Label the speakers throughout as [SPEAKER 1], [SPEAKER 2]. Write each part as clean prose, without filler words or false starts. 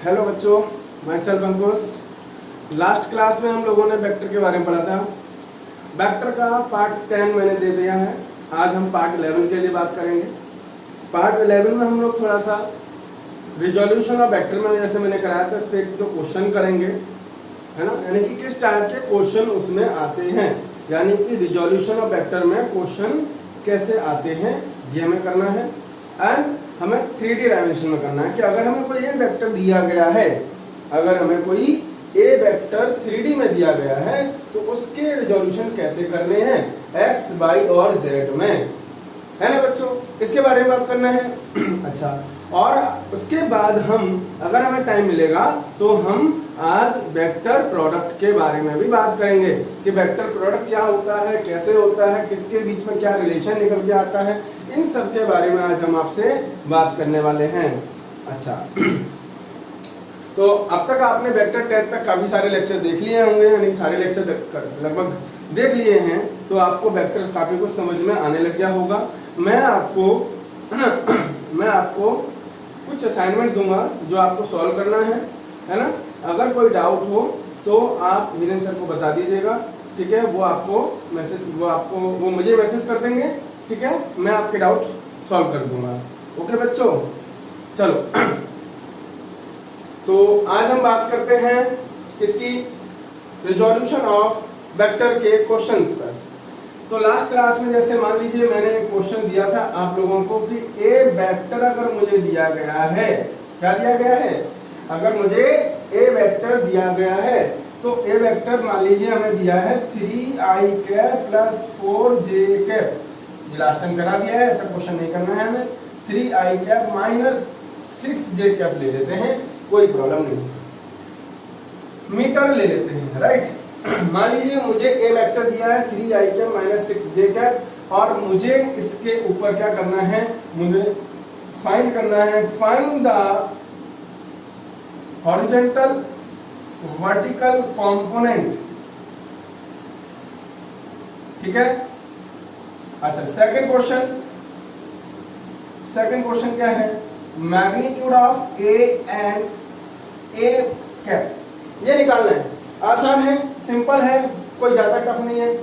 [SPEAKER 1] Hello बच्चों, मैं self अंकुश। Last class में हम लोगों ने वेक्टर के बारे में पढ़ा था। वेक्टर का पार्ट 10 मैंने दे दिया है। आज हम पार्ट 11 के लिए बात करेंगे। पार्ट 11 में हम लोग थोड़ा सा रिजोल्यूशन ऑफ वेक्टर में जैसे मैंने कराया था इस पर जो क्वेश्चन करेंगे, है ना, यानी कि किस टाइप के क्वेश्चन उसमें आते हैं, यानी कि रिजोल्यूशन ऑफ वेक्टर में क्वेश्चन कैसे आते हैं ये हमें करना है। एंड हमें 3D डायमेंशन में करना है कि अगर हमें कोई ए वेक्टर दिया गया है, अगर हमें कोई ए वेक्टर 3D में दिया गया है तो उसके रिजोल्यूशन कैसे करने हैं एक्स, वाई और जेड में, है ना बच्चों। इसके बारे में बात करना है। अच्छा, और उसके बाद हम अगर हमें टाइम मिलेगा तो हम आज वेक्टर प्रोडक्ट के बारे में भी बात करेंगे कि वेक्टर प्रोडक्ट क्या होता है, कैसे होता है, किसके बीच में क्या रिलेशन निकल के आता है, इन सब के बारे में आज हम आपसे बात करने वाले हैं। अच्छा, तो अब तक आपने वेक्टर 10 तक काफी सारे लेक्चर देख लिए होंगे, यानी सारे लेक्चर लगभग देख लिए हैं, तो आपको वेक्टर काफी कुछ समझ में आने लग गया होगा। मैं आपको कुछ असाइनमेंट दूंगा जो आपको सॉल्व करना है ना। अगर कोई डाउट हो तो आप वीरेंद्र सर को बता दीजिएगा, ठीक है। वो मुझे मैसेज कर देंगे, ठीक है। मैं आपके डाउट सॉल्व कर दूंगा। ओके बच्चों, चलो। तो आज हम बात करते हैं इसकी रिजोल्यूशन ऑफ वेक्टर के क्वेश्चंस पर। तो लास्ट क्लास में जैसे मान लीजिए मैंने क्वेश्चन दिया था आप लोगों को कि ए वेक्टर अगर मुझे दिया गया है, क्या दिया गया है, अगर मुझे ए वेक्टर दिया गया है तो ए वेक्टर मान लीजिए हमें दिया है 3i cap plus 4j cap. ये लास्ट टाइम करा दिया है, ऐसा क्वेश्चन नहीं करना है हमें। 3i cap minus 6j cap ले लेते हैं, कोई प्रॉब्लम नहीं, मीटर ले लेते हैं, राइट। मान लीजिए मुझे ए वेक्टर दिया है 3i cap minus 6j cap और मुझे इसके ऊपर क्या करना है, मुझे फाइंड करना है, find the horizontal vertical component, ठीक है। अच्छा, सेकंड क्वेश्चन क्या है, magnitude of A and A cap, ये निकालना है। आसान है, सिंपल है, कोई ज्यादा टफ नहीं है।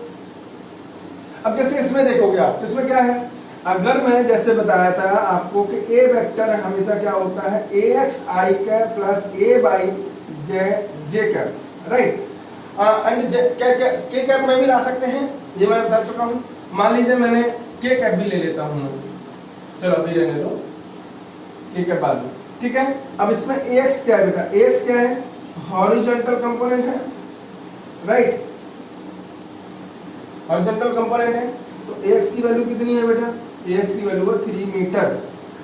[SPEAKER 1] अब जैसे इसमें देखोगे आप तो इसमें क्या है, अगर मैं जैसे बताया था आपको कि ए वेक्टर हमेशा क्या होता है ax i cap plus a y j cap, right. And के कैप में भी ला सकते हैं, ये मैं बता चुका हूं। मान लीजिए मैंने के कैप भी ले लेता हूं, चलो अभी रहने दो, के कैप बाद में, ठीक है। अब इसमें ax क्या है बेटा, ax क्या है, हॉरिजॉन्टल कंपोनेंट है, राइट, हॉरिजॉन्टल कंपोनेंट है। तो ax की वैल्यू कितनी है बेटा, ax की वैल्यू है 3 मीटर।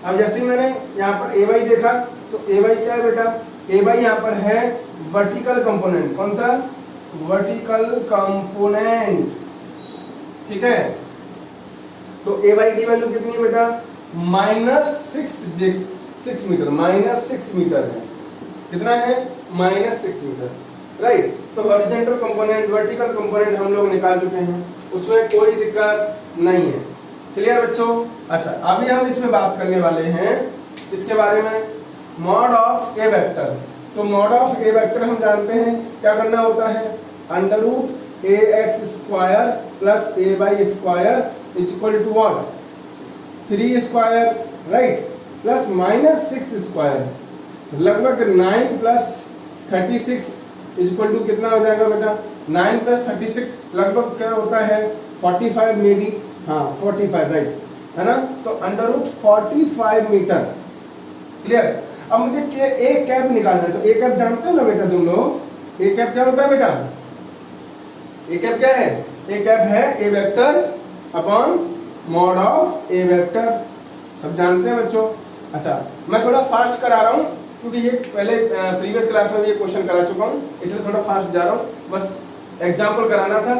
[SPEAKER 1] अब जैसे ही मैंने यहाँ पर ay देखा तो ay क्या है बेटा, ay यहाँ पर है वर्टिकल कंपोनेंट, कौन सा, वर्टिकल कंपोनेंट, ठीक है। तो ay की वैल्यू कितनी है बेटा, -6 मीटर, -6 मीटर है, कितना है, -6 मीटर, राइट। तो हॉरिजॉन्टल कंपोनेंट, वर्टिकल कंपोनेंट हम लोग निकाल चुके हैं, उसमें कोई दिक्कत नहीं है, क्लियर बच्चों। अच्छा, अभी हम इसमें बात करने वाले हैं इसके बारे में, मॉड ऑफ ए वेक्टर। तो मॉड ऑफ ए वेक्टर हम जानते हैं क्या करना होता है, √ax square plus ay square equal to what, 3 square, right, plus -6 square, लगभग 9 प्लस 36 इक्वल टू कितना हो जाएगा बेटा, 9 प्लस 36 लगभग क्या होता है 45 में भी, हाँ 45, राइट, है ना। तो √45 मीटर, क्लियर। अब मुझे ए कैप निकालना है, तो ए कैप जानते हो ना बेटा तुम लोग, ए कैप क्या होता है बेटा, ए कैप क्या है, ए कैप है A vector upon mod of A vector, सब जानते हैं बच्चों। अच्छा, मैं थोड़ा फास्ट करा रहा हूँ क्योंकि ये पहले प्रीवियस क्लास में भी ये क्वेश्चन करा चुका हूँ, इसलिए थोड़ा फास्ट जा रहा हूँ, बस एग्जाम्पल कराना था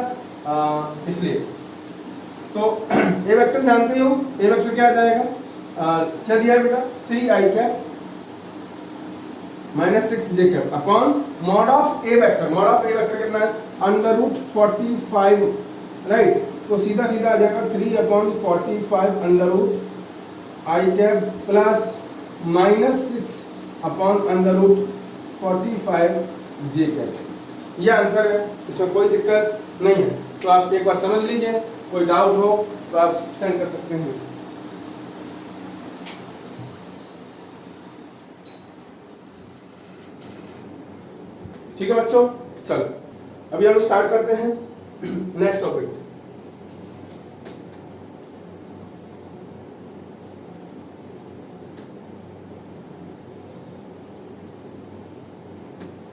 [SPEAKER 1] इसलिए। तो ए वेक्टर जानते हो, ए वेक्टर क्या आ जाएगा, क्या दिया है बेटा, 3i cap minus 6j cap upon mod of A vector, mod of A vector कितना है, √45, राइट। तो सीधा सीधा आ जाएगा 3/45 √i cap plus -6 upon under root 45 J cap. ये आंसर है, इसमें कोई दिक्कत नहीं है। तो आप एक बार समझ लीजिए, कोई डाउट हो तो आप सेंड कर सकते हैं। ठीक है बच्चों, चलो अभी हम स्टार्ट करते हैं नेक्स्ट टॉपिक।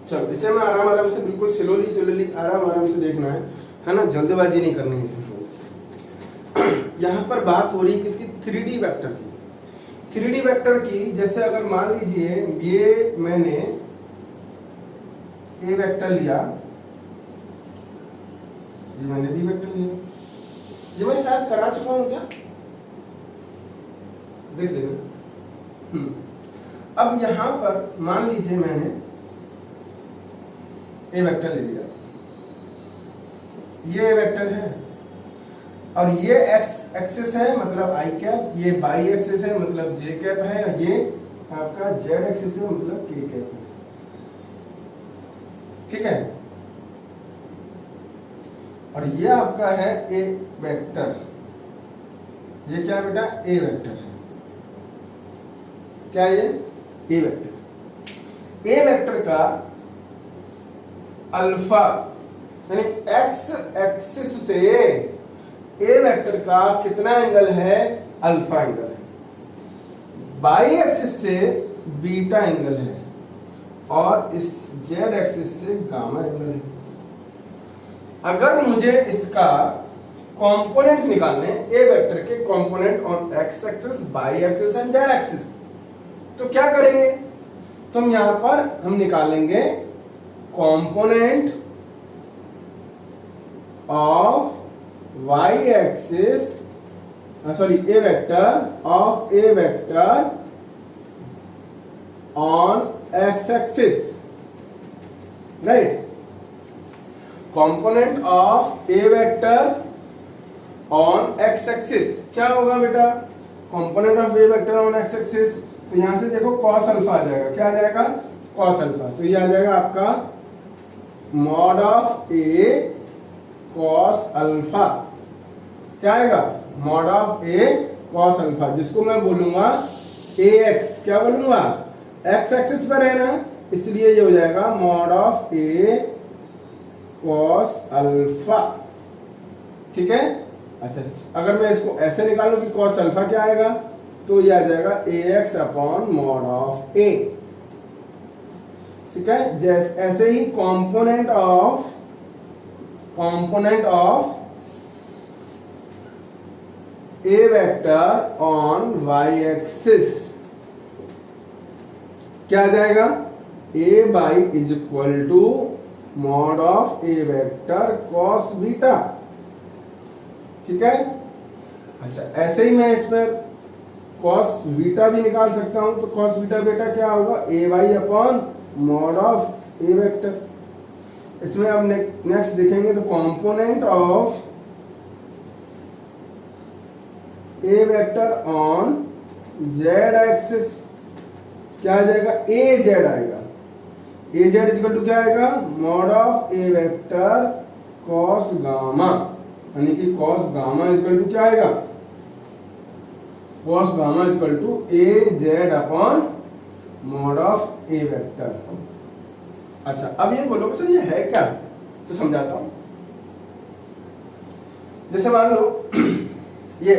[SPEAKER 1] चलो इसे मैं आराम आराम से, बिल्कुल स्लोली आराम आराम से देखना है ना, जल्दबाजी नहीं करनी है इसमें। यहाँ पर बात हो रही है किसकी, 3D वेक्टर की। 3D वेक्टर की, जैसे अगर मान लीजिए ये मैंने ए वेक्टर लिया, ये मैंने बी वेक्टर लिया, ये मैं शायद करा चुका हूं क्या, देख लेना। अब यहां पर मान लीजिए मैंने ए वेक्टर ले लिया, ये ए वेक्टर है और ये एक्स एक्सिस है मतलब आई कैप, ये बाई एक्सिस है मतलब जे कैप है, और ये आपका जेड एक्सिस है मतलब के कैप है। ठीक है, और ये आपका है ए वेक्टर, ये क्या बेटा, ए वेक्टर है। क्या ये ए वेक्टर, ए वेक्टर का अल्फा यानी एक्स एक्सिस से ए वेक्टर का कितना एंगल है, अल्फा एंगल है, बाई एक्सिस से बीटा एंगल है, और इस जेड एक्सिस से गामा एंगल है। अगर मुझे इसका कंपोनेंट निकालने, ए वेक्टर के component on x axis, by axis and Z axis, तो क्या करेंगे, तो यहां पर हम निकालेंगे component of y axis, sorry A vector of A vector on x axis, right. Component of A vector on x axis क्या होगा बेटा, component of A vector on x axis, तो यहां से देखो cos अल्फा आ जाएगा, क्या आ जाएगा, cos अल्फा, तो ये आ जाएगा आपका mod of A cos alpha, क्या आएगा, mod of A cos alpha, जिसको मैं बोलूंगा ax, क्या बोलूंगा, x एक्सिस पर है ना, इसलिए ये हो जाएगा mod of A cos alpha. ठीक है, अच्छा अगर मैं इसको ऐसे निकालूं कि cos अल्फा क्या आएगा, तो ये आ जाएगा ax upon mod of A. ठीक है, जैसे ऐसे ही component of A vector on Y axis क्या आ जाएगा, A by is equal to mod of A vector cos beta. ठीक है, अच्छा ऐसे ही मैं इसमें कॉस बीटा भी निकाल सकता हूं, तो कॉस बीटा बेटा क्या होगा, A Y upon mod of A vector. इसमें अब नेक्स्ट देखेंगे तो component of A vector on Z axis क्या आ जाएगा, ए जेड आएगा, ए जेड इक्वल टू क्या आएगा, mod of A vector cos gamma, यानी कि कॉस गामा इक्वल टू क्या आएगा, cos gamma equal to a z upon mod of A vector. अच्छा अब ये बोलो सर ये है क्या, तो समझाता हूं। जैसे मान लो ये,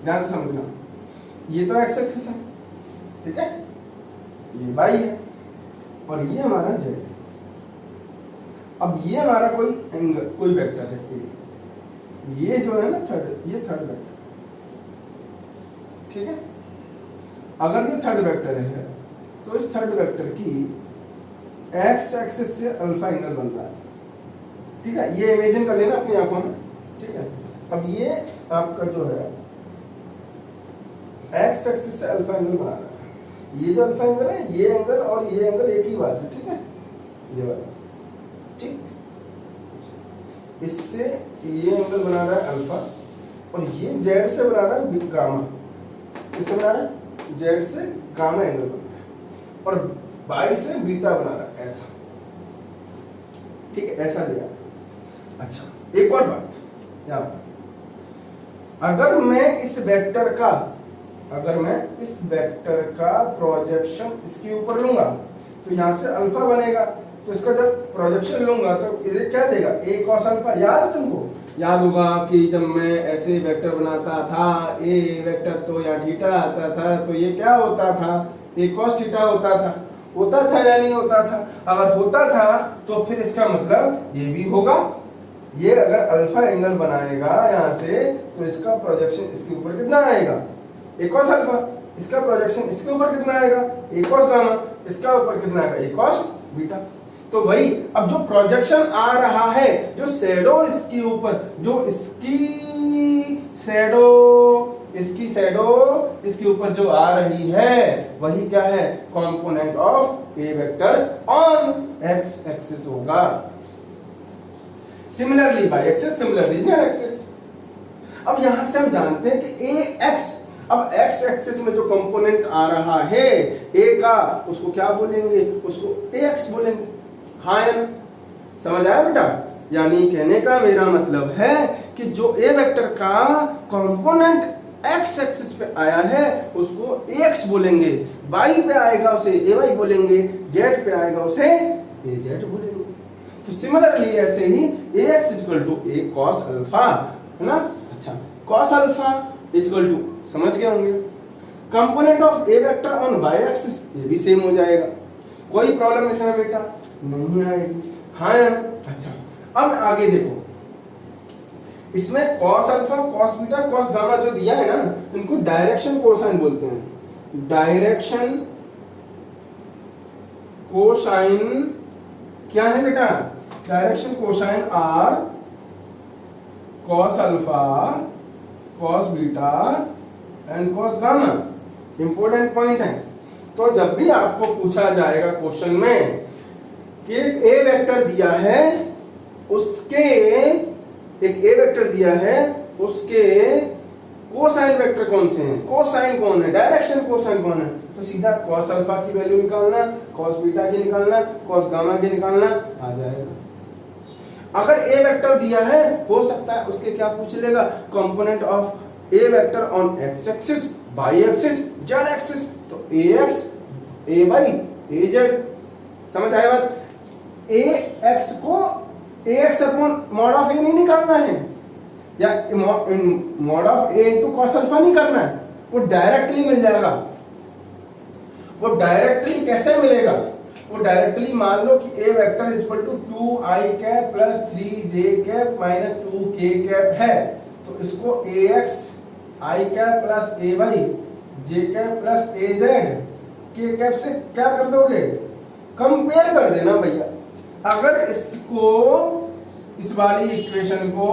[SPEAKER 1] ध्यान से समझना, ये तो एक्स एक्सिस है, ठीक है, ये वाई है और ये हमारा जेड है। अब ये हमारा कोई एंगल, कोई वेक्टर है ए, ये जो है ना थर्ड, ये थर्ड वेक्टर, ठीक है। अगर ये थर्ड वेक्टर है तो इस थर्ड वेक्टर की एक्स एक्सिस से अल्फा एंगल बन रहा है, ठीक है, ये इमेजिन कर लेना अपनी आंखों में, ठीक है। अब ये आपका जो है एक्स एक्सिस से अल्फा एंगल बना रहा है, ये जो अल्फा एंगल है, ये एंगल और ये एंगल एक ही बात है, ठीक है, ये वाला, ठीक। इससे ये एंगल बना रहा है अल्फा और ये जेड से बना रहा है गामा, किससे बना रहा है, जेड से गामा एंगल बना रहा है। और बाई से बीटा बना रहा है ऐसा, ठीक है, ऐसा दिया। अच्छा एक और बात यहाँ पर, अगर मैं इस वेक्टर का प्रोजेक्शन इसके ऊपर लूंगा तो यहाँ से अल्फा बनेगा, तो इसका जब प्रोजेक्शन लूंगा तो इसे क्या देगा, ए कॉस अल्फा। याद है तुमको, याद होगा कि जब मैं ऐसे वेक्टर बनाता था ए वेक्टर तो यहाँ थीटा आता था, तो ये क्या होता था, ए कॉस थीटा होता था या नहीं होता था। अगर होता था तो फिर इसका मतलब ये भी होगा, ये अगर अल्फा एंगल बनाएगा यहाँ से तो इसका प्रोजेक्शन इसके ऊपर कितना आएगा, ए कॉस अल्फा। इसका प्रोजेक्शन इसके ऊपर कितना आएगा, ए कॉस गामा। इसका ऊपर कितना आएगा, ए कॉस बीटा। तो वही अब जो प्रोजेक्शन आ रहा है, जो शैडो इसके ऊपर, जो इसकी शैडो इसके ऊपर जो आ रही है, वही क्या है, component of A vector on x axis होगा। Similarly Y axis, similarly Z axis. अब यहां से हम जानते हैं कि ए एक्स, अब एक्स एक्सिस में जो कंपोनेंट आ रहा है ए का, उसको क्या बोलेंगे, उसको ए एक्स बोलेंगे। हाँ या ना, समझ आया बेटा? यानी कहने का मेरा मतलब है कि जो ए वेक्टर का कंपोनेंट एक्स एक्सिस पे आया है उसको ए एक्स बोलेंगे, वाई पे आएगा उसे ए वाई बोलेंगे, जेड पे आएगा उसे ए जेड बोलेंगे। तो सिमिलरली ऐसे ही A X equal to A cos alpha, है ना। अच्छा, कॉस अल्फा इक्वल टू, समझ गए होंगे, component of A vector on Y axis, ये भी सेम हो जाएगा। कोई प्रॉब्लम इसमें बेटा नहीं आएगी। हाँ या ना? अच्छा, अब आगे देखो, इसमें cos alpha, cos beta, cos gamma जो दिया है ना, इनको डायरेक्शन कोसाइन बोलते हैं। डायरेक्शन कोसाइन क्या है बेटा, direction cosine are cos alpha, cos beta and cos gamma. Important point है। तो जब भी आपको पूछा जाएगा क्वेश्चन में कि एक ए वेक्टर दिया है, उसके एक ए वेक्टर दिया है, उसके कोसाइन वेक्टर कौन से हैं, कोसाइन कौन है, डायरेक्शन कोसाइन कौन है, तो सीधा कॉस अल्फा की वैल्यू निकालना, कॉस बीटा की निकालना, कॉस गामा की निकालना आ जाएगा। अगर ए वेक्टर दिया है, हो सकता है उसके क्या पूछ लेगा, component of A vector on x axis, Y axis, z axis, तो ए x, a Y, a z. समझ आया बात? ए एक्स को a x upon mod of a नहीं निकालना है, या mod of a into cos alpha नहीं करना है, वो डायरेक्टली मिल जाएगा। वो डायरेक्टली कैसे मिलेगा, वो डायरेक्टली मान लो कि A vector equal to 2i cap plus 3j cap minus 2k cap है, तो इसको A X I cap plus A Y J cap plus A Z K cap से क्या कर दोगे, कंपेयर कर देना भैया। अगर इसको, इस वाली इक्वेशन को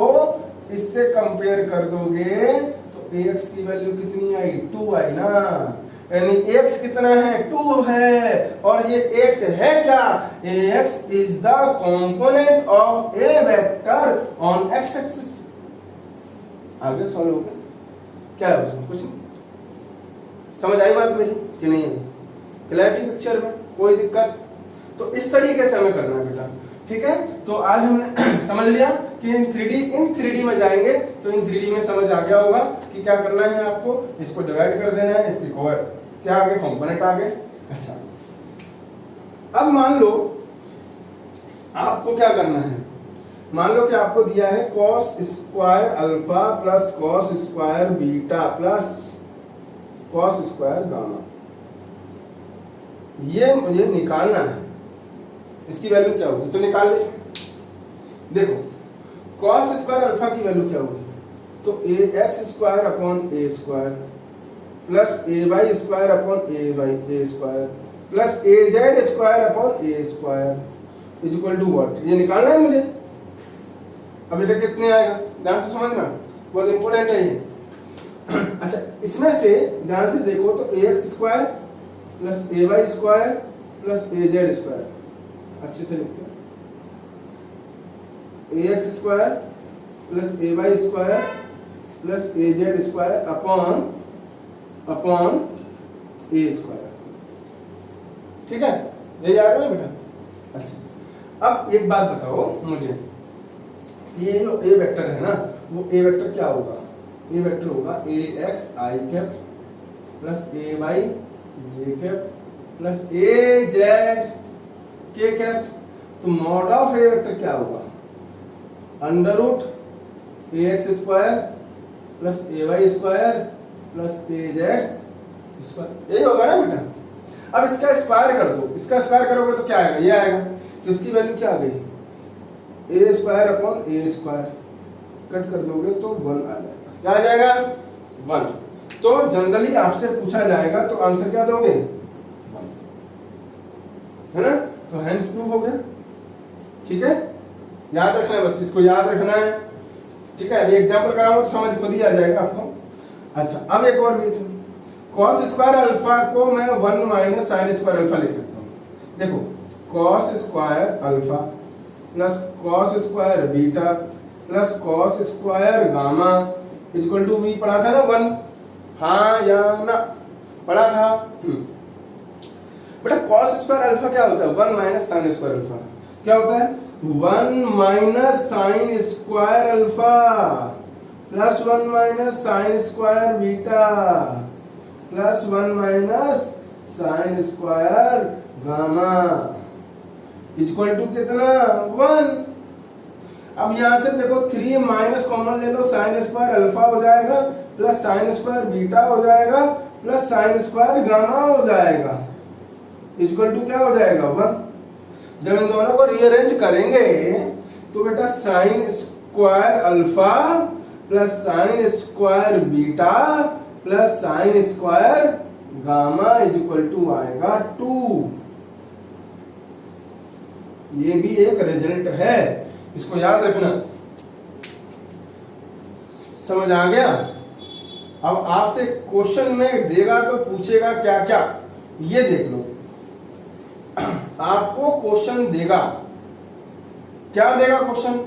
[SPEAKER 1] इससे कंपेयर कर दोगे तो x की वैल्यू कितनी आई, 2 आई ना, यानी x कितना है, 2 है। और ये x है क्या, x is the component of A vector on x axis. आगे सॉल्व हो गया क्या है उसमें, कुछ नहीं। समझ आई बात मेरी कि नहीं है, क्लैरिटी पिक्चर में कोई दिक्कत? तो इस तरीके से हमें करना है बेटा, ठीक है। तो आज हमने समझ लिया कि इन 3D में जाएंगे तो इन 3D में समझ आ गया होगा कि क्या करना है आपको, इसको डिवाइड कर देना है, इसकी क्या आगे कंपोनेंट आगे। अच्छा, अब मान लो आपको क्या करना है, मान लो कि आपको दिया है cos square alpha plus cos square beta plus cos square gamma, ये मुझे निकालना है, इसकी वैल्यू क्या होगी तो निकाल ले। देखो cos स्क्वायर अल्फा की वैल्यू क्या होगी, तो ए X square upon A square plus A Y square upon A Y A square plus A Z square upon A square is equal to what, ये निकालना है मुझे। अब बेटा कितने आएगा, ध्यान से समझना, बहुत इंपॉर्टेंट है ये। अच्छा, इसमें से ध्यान से देखो तो ए X square plus A Y square plus A Z square, अच्छे से लिखते हैं, ए X square plus A Y square plus A Z square upon A square, ठीक है, यही आएगा ना बेटा। अच्छा अब एक बात बताओ मुझे, ये जो ए वेक्टर है ना, वो ए वेक्टर क्या होगा? ए वेक्टर होगा ए X I cap plus A Y J cap plus A Z K cap. तो मॉड ऑफ ए वेक्टर क्या होगा? Under root A X square plus A Y square plus A Z square, यही होगा ना बेटा। अब इसका स्क्वायर कर दो, इसका स्क्वायर करोगे तो क्या आएगा? ये आएगा। तो इसकी वैल्यू क्या आ गई? ए square upon A square, cut कर दोगे तो 1 आ जाएगा। क्या आ जाएगा? 1। तो जनरली आपसे पूछा जाएगा तो आंसर क्या दोगे? 1, है ना। तो हैंस प्रूफ हो गया। ठीक है, याद रखना है, बस इसको याद रखना है। ठीक है, अभी एग्जाम्पल कराऊंगा तो समझ खुद ही आ जाएगा आपको। अच्छा अब एक और भी, कॉस स्क्वायर अल्फा को मैं 1 माइनस साइन स्क्वायर अल्फा लिख सकता हूँ। देखो cos square alpha plus cos square beta plus cos square gamma equal to वी पढ़ा था ना 1, हाँ या ना पढ़ा था। बेटा कॉस स्क्वायर अल्फा क्या होता है? 1 माइनस साइन स्क्वायर अल्फा क्या होता है? 1 minus sine square alpha plus 1 minus sine square beta plus 1 minus sine square gamma equal to कितना? 1। अब यहां से देखो 3 माइनस कॉमन ले लो, साइन स्क्वायर अल्फा हो जाएगा प्लस साइन स्क्वायर बीटा हो जाएगा प्लस साइन स्क्वायर गामा हो जाएगा इक्वल टू क्या हो जाएगा? 1। जब इन दोनों को रीअरेंज करेंगे तो बेटा sine square alpha plus sine square beta plus sine square gamma equal to आएगा 2। ये भी एक रिजल्ट है, इसको याद रखना। समझ आ गया? अब आपसे क्वेश्चन में देगा तो पूछेगा क्या क्या, ये देख लो। आपको क्वेश्चन देगा, क्या देगा क्वेश्चन?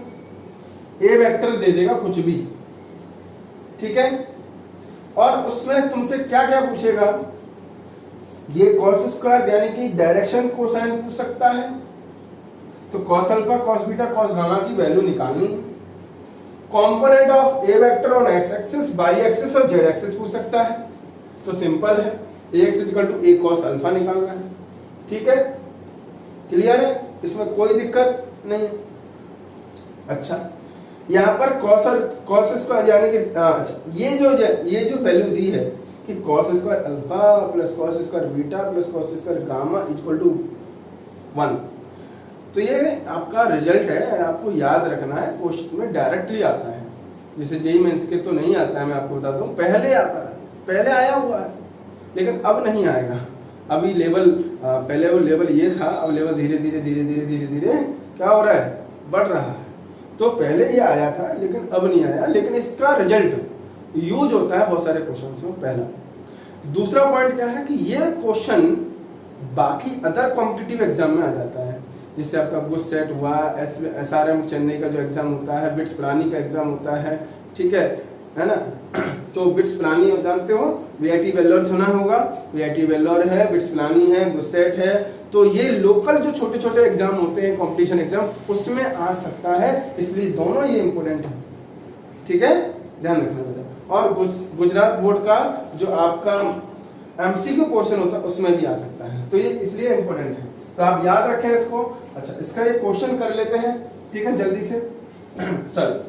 [SPEAKER 1] ए वेक्टर दे देगा कुछ भी, ठीक है, और उसमें तुमसे क्या क्या पूछेगा? ये कॉस स्क्वायर यानी कि डायरेक्शन कोसाइन पूछ सकता है, तो cos alpha cos beta cos gamma की वैल्यू निकालनी है। Component of A vector on x axis Y axis और जेड एक्सिस पूछ सकता है, तो सिंपल है, A X equal to A cos alpha निकालना है। ठीक है, क्लियर है, इसमें कोई दिक्कत नहीं। अच्छा यहाँ पर कॉस स्क्वायर यानी कि अच्छा ये जो वैल्यू दी है कि cos square alpha plus cos square beta plus cos square gamma equal to 1, तो ये आपका रिजल्ट है, आपको याद रखना है। क्वेश्चन में डायरेक्टली आता है, जैसे जेईई मेंस के तो नहीं आता है, मैं आपको बताता हूँ। पहले आता है, पहले आया हुआ है, लेकिन अब नहीं आएगा। अभी लेवल पहले वो लेवल ये था, अब लेवल धीरे धीरे धीरे धीरे धीरे धीरे क्या हो रहा है? बढ़ रहा है। तो पहले ये आया था लेकिन अब नहीं आया, लेकिन इसका रिजल्ट यूज होता है बहुत सारे क्वेश्चंस में। पहला। दूसरा पॉइंट क्या है कि ये क्वेश्चन बाकी अदर कॉम्पिटिटिव एग्जाम में आ जाता है, जैसे आपका गुड सेट हुआ, SRM चेन्नई का जो एग्जाम होता है, बिट्स पिलानी का एग्जाम होता है, ठीक है ना। तो बिट्स पिलानी जानते हो, VIT वेल्लोर सुना होगा, VIT वेल्लोर है, बिट्स पिलानी है, गुड सेट है। तो ये लोकल जो छोटे छोटे एग्जाम होते हैं, कंपटीशन एग्जाम, उसमें आ सकता है, इसलिए दोनों ये इंपॉर्टेंट है। ठीक है, ध्यान रखना बेटा। और गुजरात बोर्ड का जो आपका MCQ पोर्शन होता है उसमें भी आ सकता है, तो ये इसलिए इंपॉर्टेंट है, तो आप याद रखें इसको। अच्छा इसका ये क्वेश्चन कर लेते हैं, ठीक है, जल्दी से। चल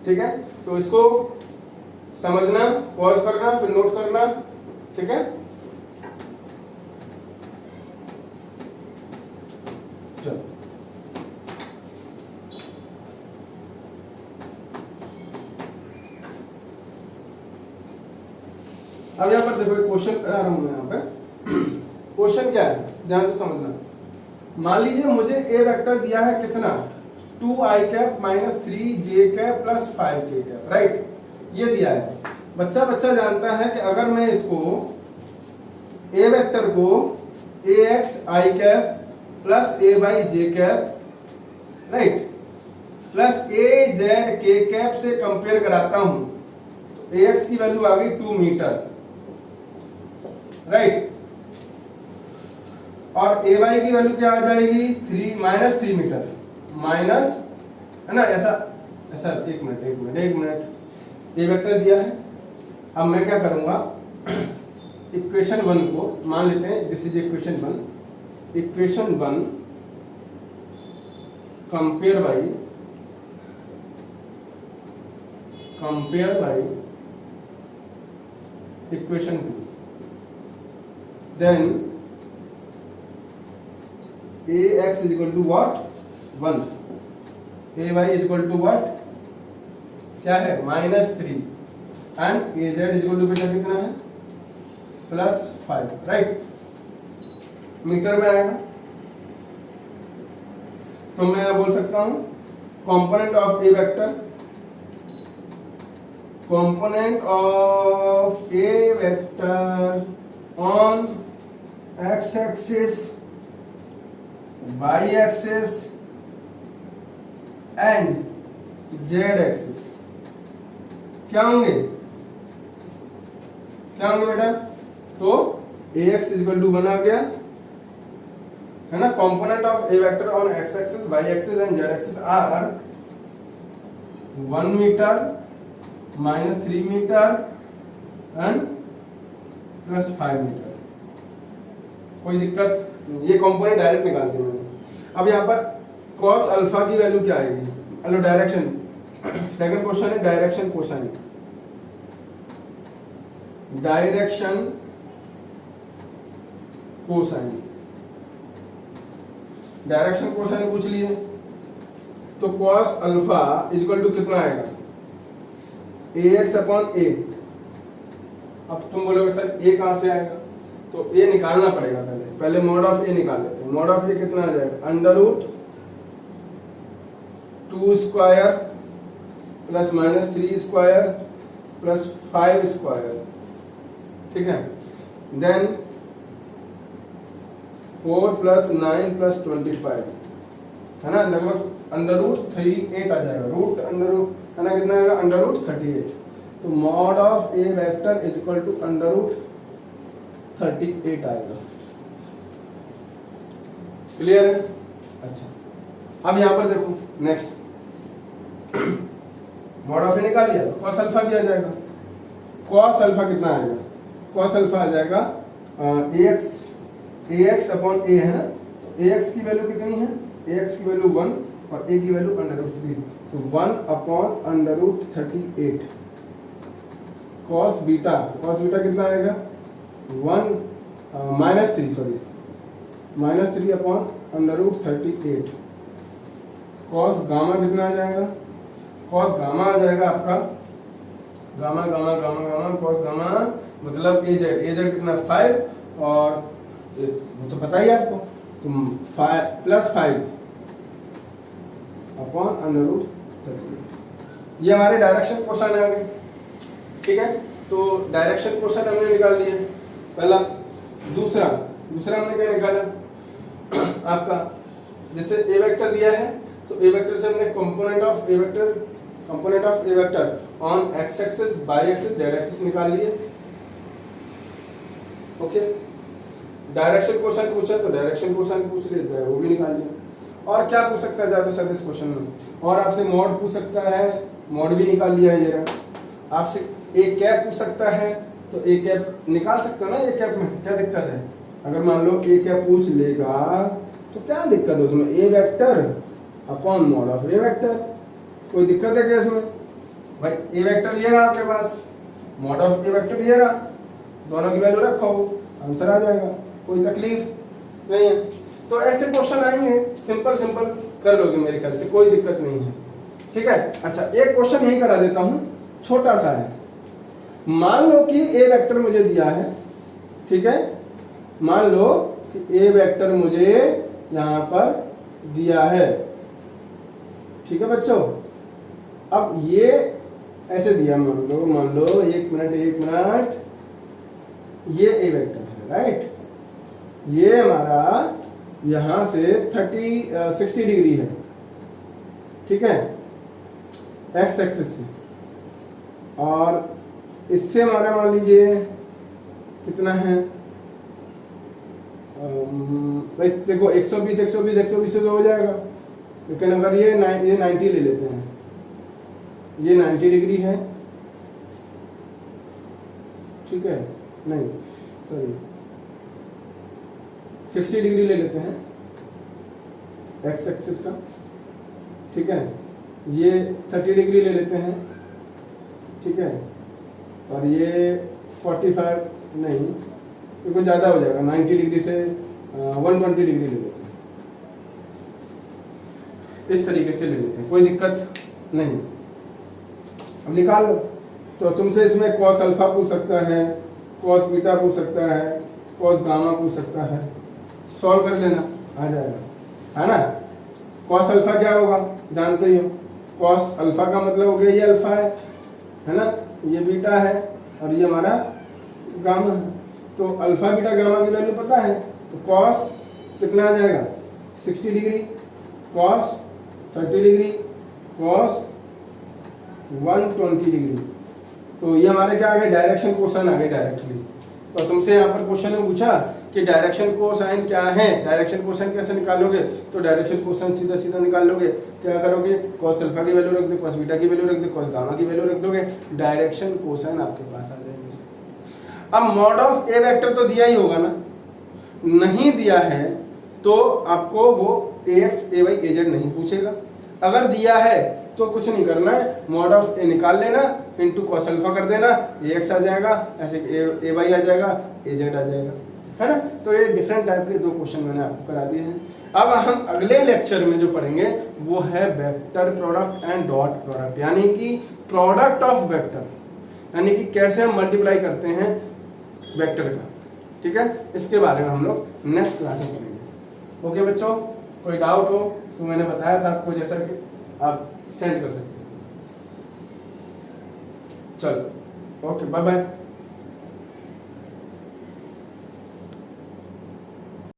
[SPEAKER 1] ठीक है, तो इसको समझना, पॉज करना, फिर नोट करना, ठीक है। चलो अब यहां पर देखो क्वेश्चन करा रहा हूं मैं। यहां पे क्वेश्चन क्या है, ध्यान से समझना। मान लीजिए मुझे ए वेक्टर दिया है कितना, 2i cap minus 3j cap plus 5k cap, right, ये दिया है। बच्चा जानता है कि अगर मैं इसको ए वेक्टर को ax i cap plus ay j cap, right, plus az k cap से कंपेयर कराता हूं, तो ax की वैल्यू आ गई 2 मीटर, राइट, और ay की वैल्यू क्या आ जाएगी 3 मीटर, माइनस, है ना, ऐसा ऐसा। एक मिनट, ए वेक्टर दिया है। अब मैं क्या करूंगा, इक्वेशन 1 को मान लेते हैं, this is equation 1, equation 1 compare by equation 2, then ax is equal to what 1, ay is equal to what क्या है -3 and az is equal to बेटा कितना है +5, राइट, मीटर में आएगा। तो मैं बोल सकता हूं component of A vector, on x axis, y axis and z axis क्या होंगे बेटा, तो ax इक्वल टू 1 आ गया, है ना। Component of A vector on x axis, y axis and z axis are 1 metre, -3 metre and +5 metre. कोई दिक्कत, ये कंपोनेंट डायरेक्ट निकाल दिया मैंने। अब यहाँ पर cos अल्फा की वैल्यू क्या आएगी, हेलो डायरेक्शन, सेकंड क्वेश्चन है डायरेक्शन कोसाइन, डायरेक्शन कोसाइन पूछ लिए, तो cos अल्फा इक्वल टू कितना आएगा ax अपॉन a। अब तुम बोलोगे सर a कहां से आएगा, तो a निकालना पड़ेगा, पहले मॉड ऑफ a निकाल लेते हैं। मॉड ऑफ a कितना आ जाएगा, √2 square plus -3 square plus 5 square, ठीक है, देन 4 + 9 + 25, है ना, लगभग √38 आ जाएगा, रूट अंडर रूट, है ना, कितना आएगा √38। तो mod of A vector is equal to √38 आएगा, क्लियर है। अच्छा, अब यहां पर देखो नेक्स्ट, मॉड ऑफ ए निकाल लिया, cos अल्फा भी आ जाएगा। cos अल्फा कितना आएगा, cos अल्फा आ जाएगा ax अपॉन a, है ना, तो ax की वैल्यू कितनी है, ax की वैल्यू 1 और a की वैल्यू √3, तो 1 अपॉन √38। cos बीटा कितना आएगा 1 -3 अपॉन √38। cos गामा कितना आ जाएगा, cos गामा आ जाएगा आपका गामा cos गामा मतलब az कितना 5 और वो तो पता ही आपको, तो 5 अपॉन √38। ये हमारे डायरेक्शन क्वेश्चन आ गए, ठीक है। तो डायरेक्शन क्वेश्चन हमने निकाल लिए पहला। दूसरा हमने क्या निकाला आपका, जैसे ए वेक्टर दिया है तो ए वेक्टर से हमने component of A vector on x axis, Y axis, z axis निकाल लिए, ओके। डायरेक्शन क्वेश्चन पूछा तो डायरेक्शन क्वेश्चन पूछ लिए, वो भी निकाल लिया। और क्या पूछ सकता है ज्यादा सर इस क्वेश्चन में, और आपसे मॉड पूछ सकता है, मॉड भी निकाल लिया है जरा। आपसे ए कैप पूछ सकता है तो ए कैप निकाल सकते हो ना, ए कैप में क्या दिक्कत है। अगर मान लो ए कैप पूछ लेगा तो क्या दिक्कत है उसमें, A vector upon mod of A vector, कोई दिक्कत है क्या इसमें भाई। ए वेक्टर ये रहा आपके पास, मॉड ऑफ ए वेक्टर ये रहा, दोनों की वैल्यू रखो, आंसर आ जाएगा, कोई तकलीफ नहीं है। तो ऐसे क्वेश्चन आएंगे, सिंपल कर लोगे मेरे ख्याल से, कोई दिक्कत नहीं है, ठीक है। अच्छा, एक क्वेश्चन यही करा देता हूं, छोटा सा है। मान लो कि ए वेक्टर मुझे दिया है, ठीक है, मान लो कि ए वेक्टर मुझे यहां पर दिया है, ठीक है बच्चों। अब ये ऐसे दिया, मान लो एक मिनट, ये ए वेक्टर है, राइट, ये हमारा यहां से 60 डिग्री है, ठीक है, एक्स एक्सिस से, और इससे हमारा मान लीजिए कितना है, भाई देखो 120 120 120 से तो हो जाएगा, लेकिन अगर ये 90 ले लेते हैं, ये 90 डिग्री है, ठीक है, नहीं सॉरी 60 डिग्री ले लेते हैं एक्स एक्सिस का, ठीक है, ये 30 डिग्री ले लेते हैं, ठीक है, और ये 45 नहीं, ये कुछ ज़्यादा हो जाएगा, 90 डिग्री से 120 डिग्री ले लेते हैं, इस तरीके से ले लेते हैं, कोई दिक्कत नहीं। अब निकाल लो। तो तुमसे इसमें कॉस अल्फा पूछ सकता है, कॉस बीटा पूछ सकता है, कॉस गामा पूछ सकता है, सॉल्व कर लेना, आ जाएगा, है ना। कॉस अल्फा क्या होगा जानते ही हो, कॉस अल्फा का मतलब हो गया ये अल्फा है ना, ये बीटा है और ये हमारा गामा है। तो अल्फा बीटा गामा की वैल्यू पता है, तो कॉस कितना आ जाएगा 60 degree, cos 30 degree, cos 120 degree. तो ये हमारे क्या आ गए, डायरेक्शन कोसाइन आ गए डायरेक्टली। तो तुमसे यहाँ पर क्वेश्चन में पूछा कि डायरेक्शन कोसाइन क्या है, डायरेक्शन कोसाइन कैसे निकालोगे, तो डायरेक्शन कोसाइन सीधा सीधा निकाल लोगे। क्या करोगे, कॉस अल्फा की वैल्यू रख दो, कॉस बीटा की वैल्यू रख दो, कॉस गामा की वैल्यू रख दोगे, डायरेक्शन कोसाइन आपके पास आ जाएंगे। अब मॉड ऑफ ए वेक्टर तो दिया ही होगा ना, नहीं दिया है तो आपको वो ax ay az नहीं पूछेगा। अगर दिया है तो कुछ नहीं करना है, मॉड ऑफ ए निकाल लेना, इनटू कॉस अल्फा कर देना, ax आ जाएगा, ऐसे ay आ जाएगा, az आ जाएगा, है ना। तो ये डिफरेंट टाइप के दो क्वेश्चन मैंने आपको करा दिए हैं। अब हम अगले लेक्चर में जो पढ़ेंगे वो है vector product and dot product, यानी कि प्रोडक्ट ऑफ वेक्टर, यानी कि कैसे हम मल्टीप्लाई करते हैं वेक्टर का, ठीक है। इसके बारे में हम लोग नेक्स्ट क्लास में पढ़ेंगे। ओके बच्चों, कोई डाउट हो तो मैंने बताया था आपको, जैसा कि आप सेंड कर सकते हैं। चलो ओके, बाय बाय।